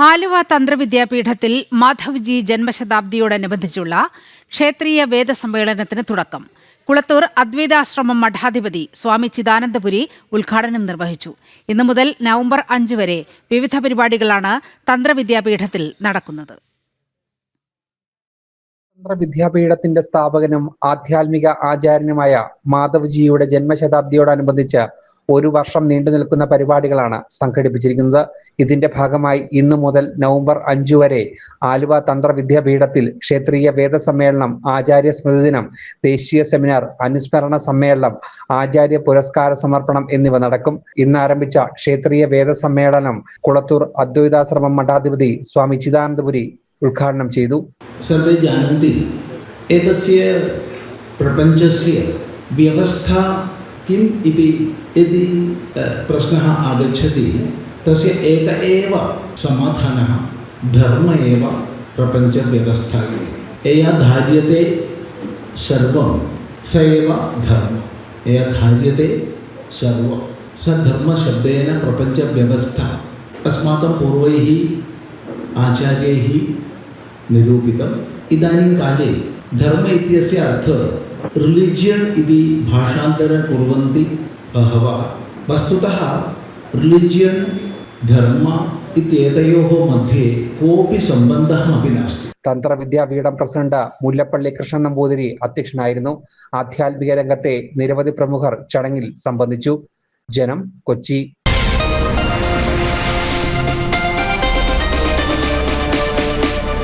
ആലുവ തന്ത്രവിദ്യാപീഠത്തിൽ മാധവ്ജി ജന്മശതാബ്ദിയോടനുബന്ധിച്ചുള്ള ക്ഷേത്രീയ വേദസമ്മേളനത്തിന് തുടക്കം. കുളത്തൂർ അദ്വൈതാശ്രമം മഠാധിപതി സ്വാമി ചിദാനന്ദപുരി ഉദ്ഘാടനം നിർവഹിച്ചു. ഇന്നു മുതൽ നവംബർ 5 വരെ വിവിധ പരിപാടികളാണ് തന്ത്രവിദ്യാപീഠത്തിൽ നടക്കുന്നത്. തന്ത്രവിദ്യാപീഠത്തിന്റെ സ്ഥാപകനും ആധ്യാത്മിക ആചാര്യനുമായ മാധവ്ജിയുടെ ജന്മശതാബ്ദിയോടനുബന്ധിച്ച് ഒരു വർഷം നീണ്ടു നിൽക്കുന്ന പരിപാടികളാണ് സംഘടിപ്പിച്ചിരിക്കുന്നത്. ഇതിന്റെ ഭാഗമായി ഇന്നു മുതൽ നവംബർ 5 വരെ ആലുവ തന്ത്രവിദ്യാപീഠത്തിൽ ക്ഷേത്രീയ വേദസമ്മേളനം, ആചാര്യ സ്മൃതി ദിനം, ദേശീയ സെമിനാർ, അനുസ്മരണ സമ്മേളനം, ആചാര്യ പുരസ്കാര സമർപ്പണം എന്നിവ നടക്കും. ഇന്ന് ആരംഭിച്ച ക്ഷേത്രീയ വേദസമ്മേളനം കുളത്തൂർ അദ്വൈതാശ്രമം മഠാധിപതി സ്വാമി ചിദാനന്ദപുരി ഉദ്ഘാടനം ചെയ്തു. सर्वे जानन्ति एतस्य प्रपञ्चस्य व्यवस्था किम् इति यदि प्रश्नः आगच्छति तस्य एक एव समाधानः धर्म एव प्रपञ्चव्यवस्था इति। यया धार्यते सर्वं स एव धर्म, यया धार्यते सर्वं स धर्मशब्देन प्रपञ्चव्यवस्था अस्माकं पूर्वैः आचार्यैः निरूपितम्। इदानीं काले धर्म इत्यस्य अर्थः रिलिजियन् इति भाषान्तरं कुर्वन्ति बहवः। वस्तुतः रिलिजियन् धर्म इत्येतयोः मध्ये कोऽपि सम्बन्धः अपि नास्ति. തന്ത്രവിദ്യാപീഠം പ്രസിഡന്റ് മുല്ലപ്പള്ളി കൃഷ്ണൻ നമ്പൂതിരി അധ്യക്ഷനായിരുന്നു. ആധ്യാത്മിക രംഗത്തെ നിരവധി പ്രമുഖർ ചടങ്ങിൽ സംബന്ധിച്ചു. ജനം, കൊച്ചി.